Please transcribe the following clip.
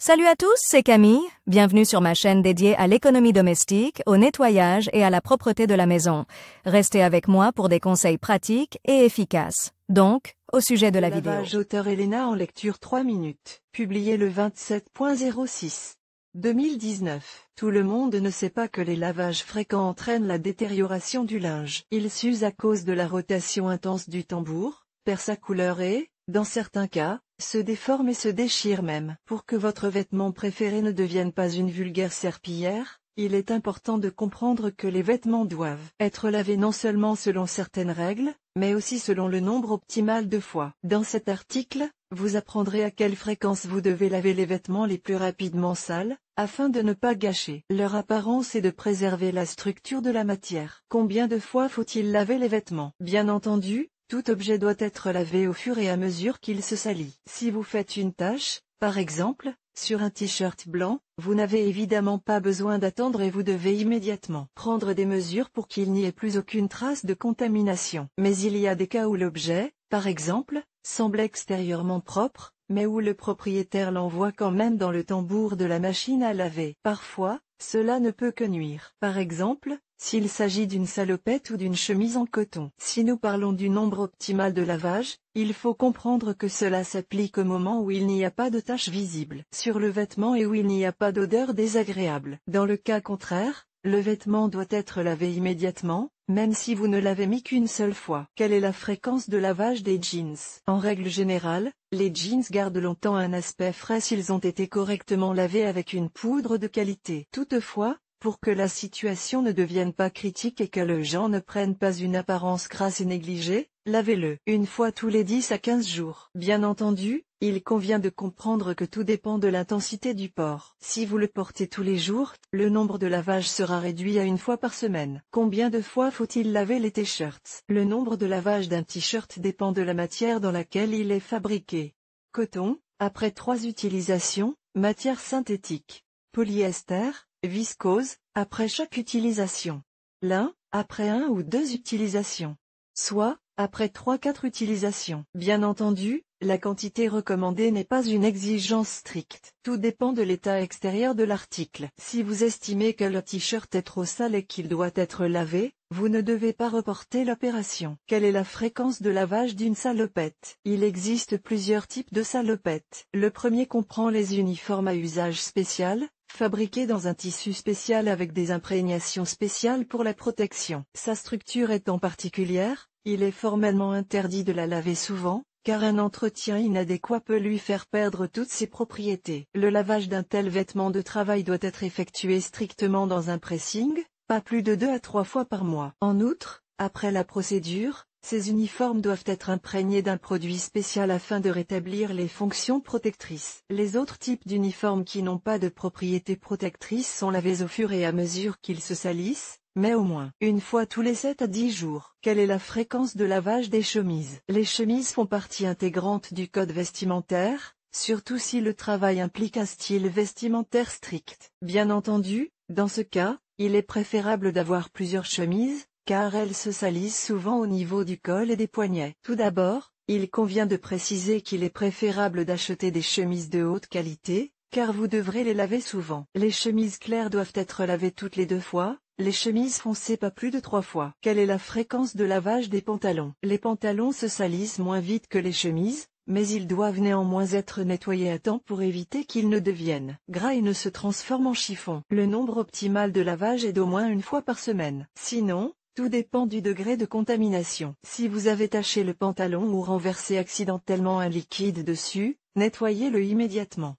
Salut à tous, c'est Camille. Bienvenue sur ma chaîne dédiée à l'économie domestique, au nettoyage et à la propreté de la maison. Restez avec moi pour des conseils pratiques et efficaces. Donc, au sujet de la vidéo. Lavage auteur Elena en lecture 3 minutes. Publié le 27.06. 2019. Tout le monde ne sait pas que les lavages fréquents entraînent la détérioration du linge. Il s'use à cause de la rotation intense du tambour, perd sa couleur et, dans certains cas, se déforme et se déchire même. Pour que votre vêtement préféré ne devienne pas une vulgaire serpillière, il est important de comprendre que les vêtements doivent être lavés non seulement selon certaines règles, mais aussi selon le nombre optimal de fois. Dans cet article, vous apprendrez à quelle fréquence vous devez laver les vêtements les plus rapidement sales, afin de ne pas gâcher leur apparence et de préserver la structure de la matière. Combien de fois faut-il laver les vêtements? Bien entendu, tout objet doit être lavé au fur et à mesure qu'il se salit. Si vous faites une tache, par exemple, sur un t-shirt blanc, vous n'avez évidemment pas besoin d'attendre et vous devez immédiatement prendre des mesures pour qu'il n'y ait plus aucune trace de contamination. Mais il y a des cas où l'objet, par exemple, semble extérieurement propre, mais où le propriétaire l'envoie quand même dans le tambour de la machine à laver. Parfois, cela ne peut que nuire. Par exemple, s'il s'agit d'une salopette ou d'une chemise en coton. Si nous parlons du nombre optimal de lavage, il faut comprendre que cela s'applique au moment où il n'y a pas de tache visible sur le vêtement et où il n'y a pas d'odeur désagréable. Dans le cas contraire, le vêtement doit être lavé immédiatement, même si vous ne l'avez mis qu'une seule fois. Quelle est la fréquence de lavage des jeans? En règle générale, les jeans gardent longtemps un aspect frais s'ils ont été correctement lavés avec une poudre de qualité. Toutefois, pour que la situation ne devienne pas critique et que le jean ne prenne pas une apparence crasse et négligée, lavez-le une fois tous les 10 à 15 jours. Bien entendu, il convient de comprendre que tout dépend de l'intensité du port. Si vous le portez tous les jours, le nombre de lavages sera réduit à une fois par semaine. Combien de fois faut-il laver les t-shirts? Le nombre de lavages d'un t-shirt dépend de la matière dans laquelle il est fabriqué. Coton, après 3 utilisations, matière synthétique. Polyester, viscose, après chaque utilisation. Lin, après 1 ou 2 utilisations. Soie, après 3-4 utilisations. Bien entendu, la quantité recommandée n'est pas une exigence stricte. Tout dépend de l'état extérieur de l'article. Si vous estimez que le t-shirt est trop sale et qu'il doit être lavé, vous ne devez pas reporter l'opération. Quelle est la fréquence de lavage d'une salopette? Il existe plusieurs types de salopettes. Le premier comprend les uniformes à usage spécial, fabriqué dans un tissu spécial avec des imprégnations spéciales pour la protection. Sa structure étant particulière, il est formellement interdit de la laver souvent, car un entretien inadéquat peut lui faire perdre toutes ses propriétés. Le lavage d'un tel vêtement de travail doit être effectué strictement dans un pressing, pas plus de 2 à 3 fois par mois. En outre, après la procédure, ces uniformes doivent être imprégnés d'un produit spécial afin de rétablir les fonctions protectrices. Les autres types d'uniformes qui n'ont pas de propriétés protectrices sont lavés au fur et à mesure qu'ils se salissent, mais au moins une fois tous les 7 à 10 jours. Quelle est la fréquence de lavage des chemises? Les chemises font partie intégrante du code vestimentaire, surtout si le travail implique un style vestimentaire strict. Bien entendu, dans ce cas, il est préférable d'avoir plusieurs chemises, car elles se salissent souvent au niveau du col et des poignets. Tout d'abord, il convient de préciser qu'il est préférable d'acheter des chemises de haute qualité, car vous devrez les laver souvent. Les chemises claires doivent être lavées toutes les 2 fois, les chemises foncées pas plus de 3 fois. Quelle est la fréquence de lavage des pantalons? Les pantalons se salissent moins vite que les chemises, mais ils doivent néanmoins être nettoyés à temps pour éviter qu'ils ne deviennent gras et ne se transforment en chiffon. Le nombre optimal de lavage est d'au moins une fois par semaine. Sinon, tout dépend du degré de contamination. Si vous avez taché le pantalon ou renversé accidentellement un liquide dessus, nettoyez-le immédiatement.